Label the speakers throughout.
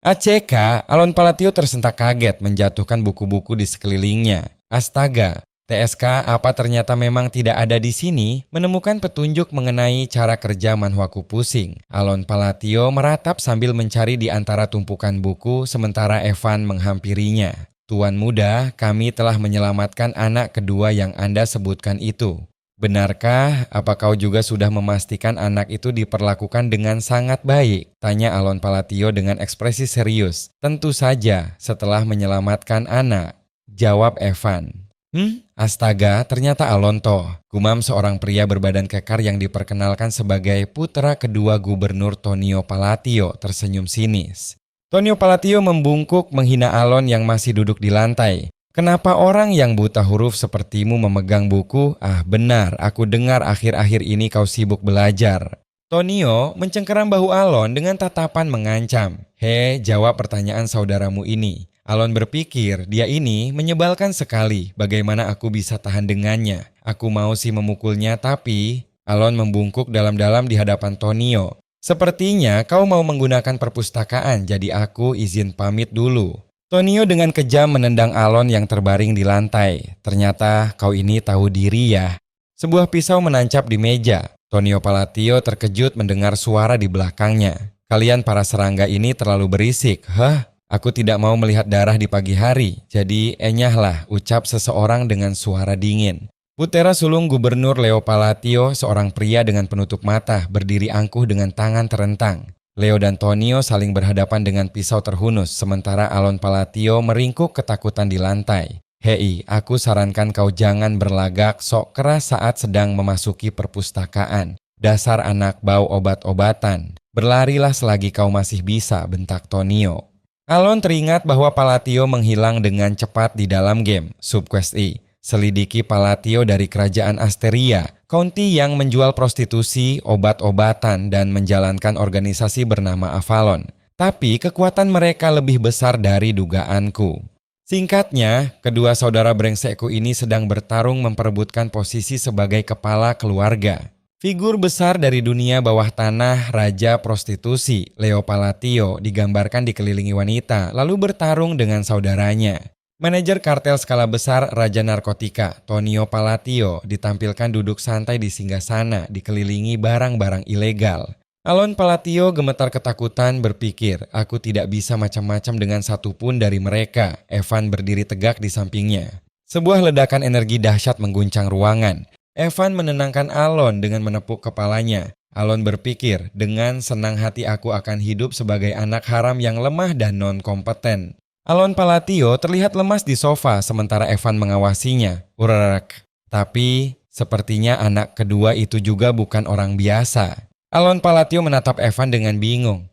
Speaker 1: ACK, Alon Palatio tersentak kaget menjatuhkan buku-buku di sekelilingnya. Astaga, TSK apa ternyata memang tidak ada di sini? Menemukan petunjuk mengenai cara kerja manhwaku pusing. Alon Palatio meratap sambil mencari di antara tumpukan buku sementara Evan menghampirinya. Tuan muda, kami telah menyelamatkan anak kedua yang Anda sebutkan itu. Benarkah? Apa kau juga sudah memastikan anak itu diperlakukan dengan sangat baik? Tanya Alon Palatio dengan ekspresi serius. Tentu saja, setelah menyelamatkan anak. Jawab Evan. Astaga, ternyata Alon toh. Gumam seorang pria berbadan kekar yang diperkenalkan sebagai putra kedua Gubernur Tonio Palatio tersenyum sinis. Tonio Palatio membungkuk menghina Alon yang masih duduk di lantai. Kenapa orang yang buta huruf sepertimu memegang buku? Ah benar, aku dengar akhir-akhir ini kau sibuk belajar. Tonio mencengkeram bahu Alon dengan tatapan mengancam. Jawab pertanyaan saudaramu ini. Alon berpikir dia ini menyebalkan sekali. Bagaimana aku bisa tahan dengannya? Aku mau sih memukulnya tapi... Alon membungkuk dalam-dalam di hadapan Tonio. Sepertinya kau mau menggunakan perpustakaan, jadi aku izin pamit dulu. Tonio dengan kejam menendang Alon yang terbaring di lantai. Ternyata kau ini tahu diri ya. Sebuah pisau menancap di meja. Tonio Palatio terkejut mendengar suara di belakangnya. Kalian para serangga ini terlalu berisik. Aku tidak mau melihat darah di pagi hari. Jadi enyahlah, ucap seseorang dengan suara dingin. Putera sulung Gubernur Leo Palatio, seorang pria dengan penutup mata, berdiri angkuh dengan tangan terentang. Leo dan Tonio saling berhadapan dengan pisau terhunus, sementara Alon Palatio meringkuk ketakutan di lantai. Hei, aku sarankan kau jangan berlagak sok keras saat sedang memasuki perpustakaan. Dasar anak bau obat-obatan. Berlarilah selagi kau masih bisa, bentak Tonio. Alon teringat bahwa Palatio menghilang dengan cepat di dalam game, Subquest E. Selidiki Palatio dari kerajaan Asteria, county yang menjual prostitusi, obat-obatan, dan menjalankan organisasi bernama Avalon. Tapi kekuatan mereka lebih besar dari dugaanku. Singkatnya, kedua saudara brengsekku ini sedang bertarung memperebutkan posisi sebagai kepala keluarga. Figur besar dari dunia bawah tanah, raja prostitusi, Leo Palatio, digambarkan dikelilingi wanita, lalu bertarung dengan saudaranya. Manajer kartel skala besar Raja Narkotika, Tonio Palatio, ditampilkan duduk santai di singgasana dikelilingi barang-barang ilegal. Alon Palatio gemetar ketakutan berpikir, aku tidak bisa macam-macam dengan satupun dari mereka. Evan berdiri tegak di sampingnya. Sebuah ledakan energi dahsyat mengguncang ruangan. Evan menenangkan Alon dengan menepuk kepalanya. Alon berpikir, dengan senang hati aku akan hidup sebagai anak haram yang lemah dan non-kompeten. Alon Palatio terlihat lemas di sofa sementara Evan mengawasinya. Tapi sepertinya anak kedua itu juga bukan orang biasa. Alon Palatio menatap Evan dengan bingung.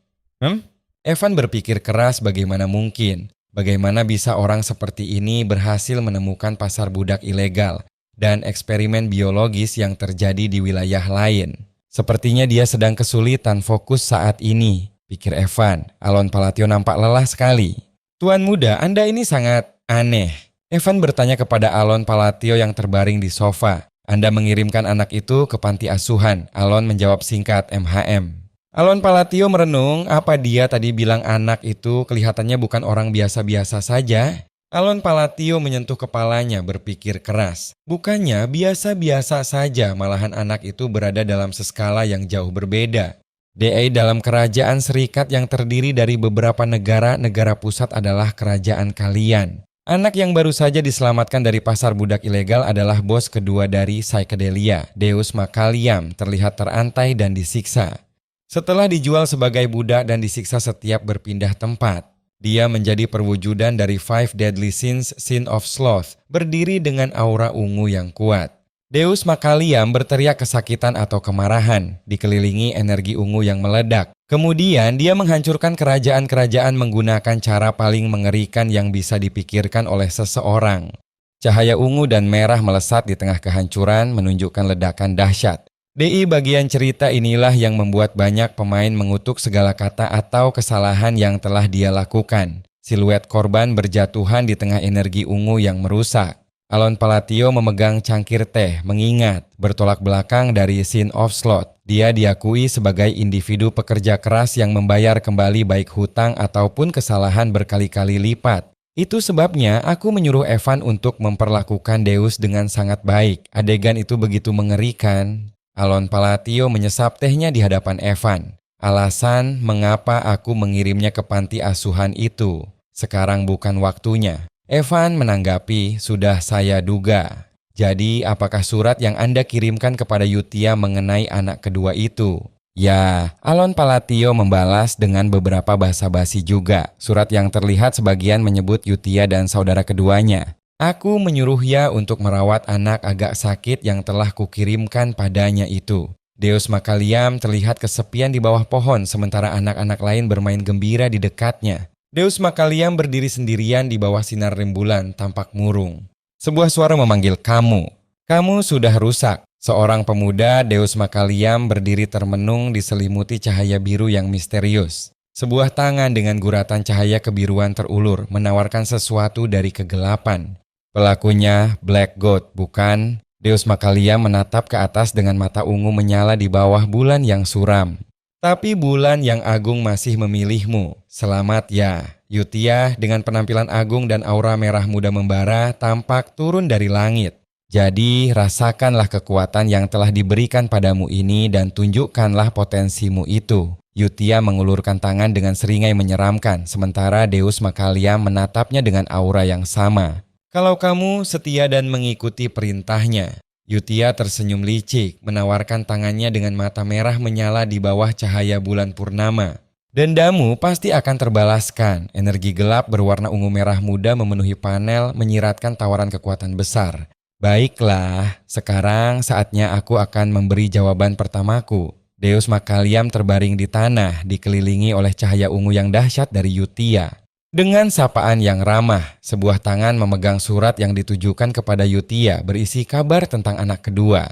Speaker 1: Evan berpikir keras bagaimana mungkin. Bagaimana bisa orang seperti ini berhasil menemukan pasar budak ilegal dan eksperimen biologis yang terjadi di wilayah lain. Sepertinya dia sedang kesulitan fokus saat ini, pikir Evan. Alon Palatio nampak lelah sekali. Tuan muda, Anda ini sangat aneh. Evan bertanya kepada Alon Palatio yang terbaring di sofa. Anda mengirimkan anak itu ke panti asuhan. Alon menjawab singkat MHM. Alon Palatio merenung, apa dia tadi bilang anak itu kelihatannya bukan orang biasa-biasa saja? Alon Palatio menyentuh kepalanya berpikir keras. Bukannya biasa-biasa saja, malahan anak itu berada dalam skala yang jauh berbeda. DA dalam kerajaan serikat yang terdiri dari beberapa negara pusat adalah kerajaan kalian. Anak yang baru saja diselamatkan dari pasar budak ilegal adalah bos kedua dari Psychedelia, Deus Macaliam, terlihat terantai dan disiksa. Setelah dijual sebagai budak dan disiksa setiap berpindah tempat, dia menjadi perwujudan dari Five Deadly Sins, Sin of Sloth, berdiri dengan aura ungu yang kuat. Deus Macaliam berteriak kesakitan atau kemarahan, dikelilingi energi ungu yang meledak. Kemudian dia menghancurkan kerajaan-kerajaan menggunakan cara paling mengerikan yang bisa dipikirkan oleh seseorang. Cahaya ungu dan merah melesat di tengah kehancuran menunjukkan ledakan dahsyat. DI bagian cerita inilah yang membuat banyak pemain mengutuk segala kata atau kesalahan yang telah dia lakukan. Siluet korban berjatuhan di tengah energi ungu yang merusak. Alon Palatio memegang cangkir teh, mengingat bertolak belakang dari Sin of Sloth. Dia diakui sebagai individu pekerja keras yang membayar kembali baik hutang ataupun kesalahan berkali-kali lipat. Itu sebabnya aku menyuruh Evan untuk memperlakukan Deus dengan sangat baik. Adegan itu begitu mengerikan. Alon Palatio menyesap tehnya di hadapan Evan. Alasan mengapa aku mengirimnya ke panti asuhan itu. Sekarang bukan waktunya. Evan menanggapi, sudah saya duga. Jadi apakah surat yang Anda kirimkan kepada Yutia mengenai anak kedua itu? Ya, Alon Palatio membalas dengan beberapa basa-basi juga. Surat yang terlihat sebagian menyebut Yutia dan saudara keduanya. Aku menyuruhnya untuk merawat anak agak sakit yang telah kukirimkan padanya itu. Deus Makaliam terlihat kesepian di bawah pohon sementara anak-anak lain bermain gembira di dekatnya. Deus Makaliam berdiri sendirian di bawah sinar rembulan tampak murung. Sebuah suara memanggil kamu. Kamu sudah rusak. Seorang pemuda Deus Makaliam berdiri termenung diselimuti cahaya biru yang misterius. Sebuah tangan dengan guratan cahaya kebiruan terulur menawarkan sesuatu dari kegelapan. Pelakunya Black God, bukan? Deus Makaliam menatap ke atas dengan mata ungu menyala di bawah bulan yang suram. Tapi bulan yang agung masih memilihmu. Selamat ya. Yutia dengan penampilan agung dan aura merah muda membara tampak turun dari langit. Jadi rasakanlah kekuatan yang telah diberikan padamu ini dan tunjukkanlah potensimu itu. Yutia mengulurkan tangan dengan seringai menyeramkan, sementara Deus Makaliam menatapnya dengan aura yang sama. Kalau kamu setia dan mengikuti perintahnya. Yutia tersenyum licik, menawarkan tangannya dengan mata merah menyala di bawah cahaya bulan purnama. Dendamu pasti akan terbalaskan. Energi gelap berwarna ungu merah muda memenuhi panel, menyiratkan tawaran kekuatan besar. Baiklah, sekarang saatnya aku akan memberi jawaban pertamaku. Deus Makaliam terbaring di tanah, dikelilingi oleh cahaya ungu yang dahsyat dari Yutia. Dengan sapaan yang ramah, sebuah tangan memegang surat yang ditujukan kepada Yutia berisi kabar tentang anak kedua.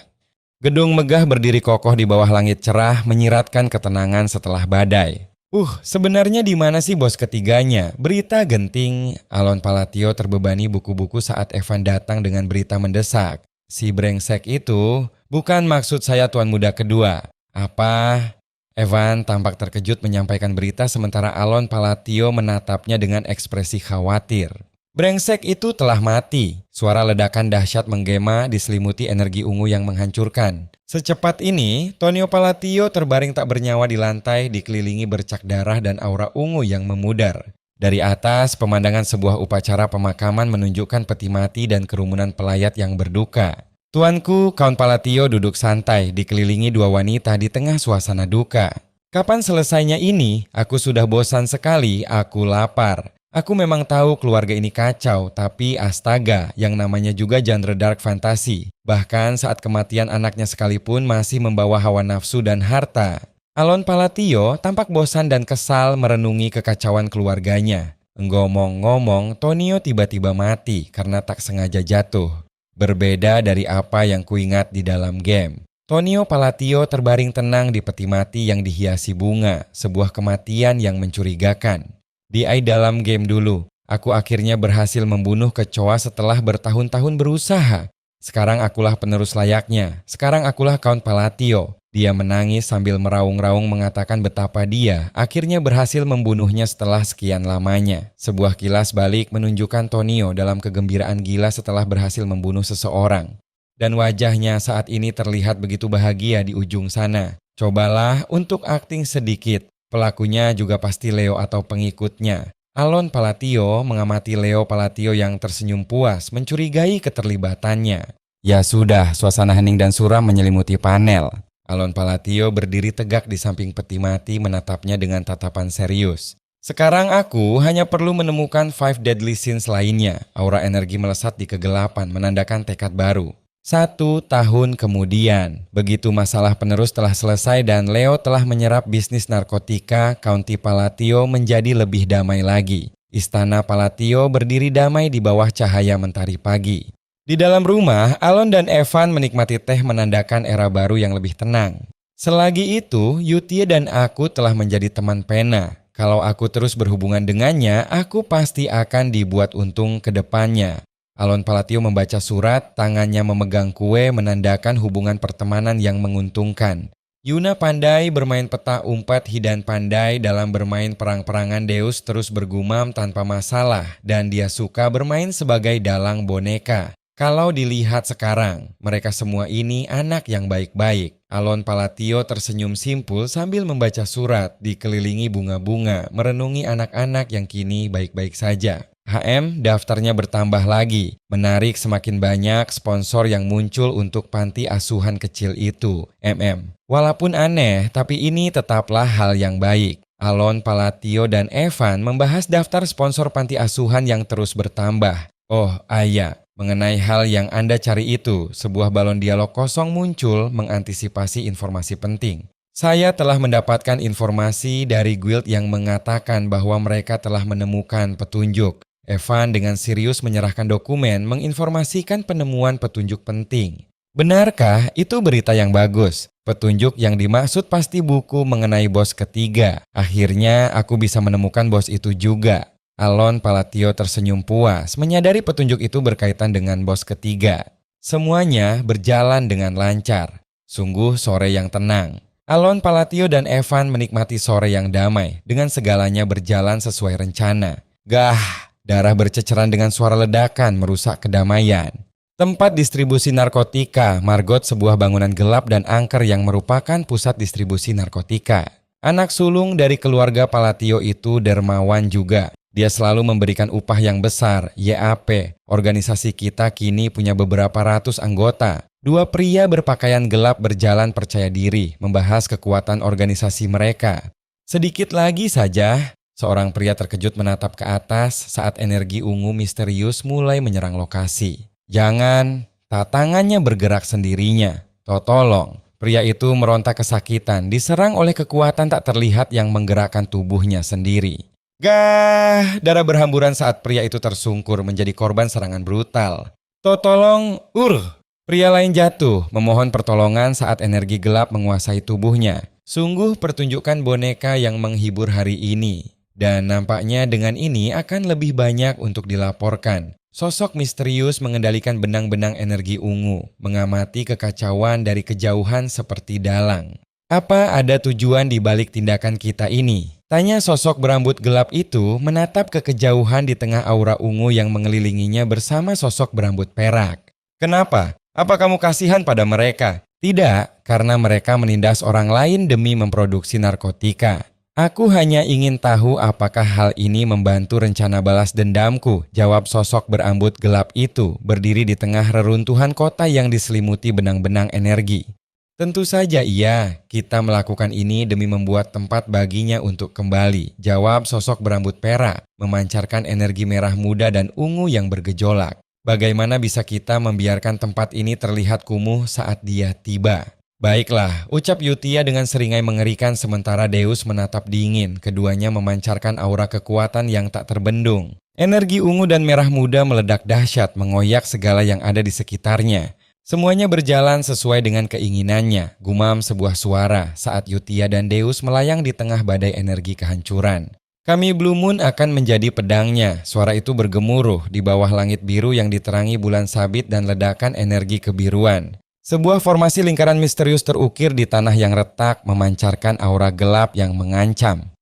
Speaker 1: Gedung megah berdiri kokoh di bawah langit cerah menyiratkan ketenangan setelah badai. Sebenarnya di mana sih bos ketiganya? Berita genting. Alon Palatio terbebani buku-buku saat Evan datang dengan berita mendesak. Si brengsek itu, bukan maksud saya tuan muda kedua. Apa? Evan tampak terkejut menyampaikan berita sementara Alon Palatio menatapnya dengan ekspresi khawatir. Brengsek itu telah mati. Suara ledakan dahsyat menggema diselimuti energi ungu yang menghancurkan. Secepat ini, Tonio Palatio terbaring tak bernyawa di lantai dikelilingi bercak darah dan aura ungu yang memudar. Dari atas, pemandangan sebuah upacara pemakaman menunjukkan peti mati dan kerumunan pelayat yang berduka. Tuanku, Count Palatio duduk santai dikelilingi dua wanita di tengah suasana duka. Kapan selesainya ini? Aku sudah bosan sekali, aku lapar. Aku memang tahu keluarga ini kacau, tapi astaga, yang namanya juga genre dark fantasy. Bahkan saat kematian anaknya sekalipun masih membawa hawa nafsu dan harta. Alon Palatio tampak bosan dan kesal merenungi kekacauan keluarganya. Ngomong-ngomong, Tonio tiba-tiba mati karena tak sengaja jatuh. Berbeda dari apa yang kuingat di dalam game. Tonio Palatio terbaring tenang di peti mati yang dihiasi bunga, sebuah kematian yang mencurigakan. Di dalam game dulu, aku akhirnya berhasil membunuh kecoa setelah bertahun-tahun berusaha. Sekarang akulah penerus layaknya, sekarang akulah Count Palatio. Dia menangis sambil meraung-raung mengatakan betapa dia akhirnya berhasil membunuhnya setelah sekian lamanya. Sebuah kilas balik menunjukkan Tonio dalam kegembiraan gila setelah berhasil membunuh seseorang. Dan wajahnya saat ini terlihat begitu bahagia di ujung sana. Cobalah untuk akting sedikit. Pelakunya juga pasti Leo atau pengikutnya. Alon Palatio mengamati Leo Palatio yang tersenyum puas mencurigai keterlibatannya. Ya sudah, suasana hening dan suram menyelimuti panel. Alon Palatio berdiri tegak di samping peti mati menatapnya dengan tatapan serius. Sekarang aku hanya perlu menemukan 5 deadly sins lainnya. Aura energi melesat di kegelapan menandakan tekad baru. 1 tahun kemudian, begitu masalah penerus telah selesai dan Leo telah menyerap bisnis narkotika, County Palatio menjadi lebih damai lagi. Istana Palatio berdiri damai di bawah cahaya mentari pagi. Di dalam rumah, Alon dan Evan menikmati teh menandakan era baru yang lebih tenang. Selagi itu, Yutia dan aku telah menjadi teman pena. Kalau aku terus berhubungan dengannya, aku pasti akan dibuat untung ke depannya. Alon Palatio membaca surat, tangannya memegang kue menandakan hubungan pertemanan yang menguntungkan. Yuna pandai bermain peta umpat, Hidan pandai dalam bermain perang-perangan. Deus terus bergumam tanpa masalah dan dia suka bermain sebagai dalang boneka. Kalau dilihat sekarang, mereka semua ini anak yang baik-baik. Alon Palatio tersenyum simpul sambil membaca surat, dikelilingi bunga-bunga, merenungi anak-anak yang kini baik-baik saja. Daftarnya bertambah lagi, menarik semakin banyak sponsor yang muncul untuk panti asuhan kecil itu. Walaupun aneh, tapi ini tetaplah hal yang baik. Alon Palatio dan Evan membahas daftar sponsor panti asuhan yang terus bertambah. Oh, Ayah. Mengenai hal yang Anda cari itu, sebuah balon dialog kosong muncul mengantisipasi informasi penting. Saya telah mendapatkan informasi dari guild yang mengatakan bahwa mereka telah menemukan petunjuk. Evan dengan serius menyerahkan dokumen menginformasikan penemuan petunjuk penting. Benarkah itu berita yang bagus? Petunjuk yang dimaksud pasti buku mengenai bos ketiga. Akhirnya aku bisa menemukan bos itu juga. Alon Palatio tersenyum puas, menyadari petunjuk itu berkaitan dengan bos ketiga. Semuanya berjalan dengan lancar. Sungguh sore yang tenang. Alon Palatio dan Evan menikmati sore yang damai, dengan segalanya berjalan sesuai rencana. Gah, darah berceceran dengan suara ledakan merusak kedamaian. Tempat distribusi narkotika, Margot sebuah bangunan gelap dan angker yang merupakan pusat distribusi narkotika. Anak sulung dari keluarga Palatio itu dermawan juga. Dia selalu memberikan upah yang besar, YAP. Organisasi kita kini punya beberapa ratus anggota. Dua pria berpakaian gelap berjalan percaya diri, membahas kekuatan organisasi mereka. Sedikit lagi saja, seorang pria terkejut menatap ke atas saat energi ungu misterius mulai menyerang lokasi. Jangan, tangannya bergerak sendirinya. Tolong, pria itu meronta kesakitan, diserang oleh kekuatan tak terlihat yang menggerakkan tubuhnya sendiri. Gah, darah berhamburan saat pria itu tersungkur menjadi korban serangan brutal. Tolong, pria lain jatuh, memohon pertolongan saat energi gelap menguasai tubuhnya. Sungguh pertunjukan boneka yang menghibur hari ini. Dan nampaknya dengan ini akan lebih banyak untuk dilaporkan. Sosok misterius mengendalikan benang-benang energi ungu, mengamati kekacauan dari kejauhan seperti dalang. Apa ada tujuan di balik tindakan kita ini? Tanya sosok berambut gelap itu menatap ke kejauhan di tengah aura ungu yang mengelilinginya bersama sosok berambut perak. Kenapa? Apa kamu kasihan pada mereka? Tidak, karena mereka menindas orang lain demi memproduksi narkotika. Aku hanya ingin tahu apakah hal ini membantu rencana balas dendamku, jawab sosok berambut gelap itu, berdiri di tengah reruntuhan kota yang diselimuti benang-benang energi. Tentu saja iya, kita melakukan ini demi membuat tempat baginya untuk kembali, jawab sosok berambut perak, memancarkan energi merah muda dan ungu yang bergejolak. Bagaimana bisa kita membiarkan tempat ini terlihat kumuh saat dia tiba? Baiklah, ucap Yutia dengan seringai mengerikan sementara Deus menatap dingin, keduanya memancarkan aura kekuatan yang tak terbendung. Energi ungu dan merah muda meledak dahsyat mengoyak segala yang ada di sekitarnya. Semuanya berjalan sesuai dengan keinginannya, gumam sebuah suara saat Yutia dan Deus melayang di tengah badai energi kehancuran. Kami Blue Moon akan menjadi pedangnya, suara itu bergemuruh di bawah langit biru yang diterangi bulan sabit dan ledakan energi kebiruan. Sebuah formasi lingkaran misterius terukir di tanah yang retak memancarkan aura gelap yang mengancam.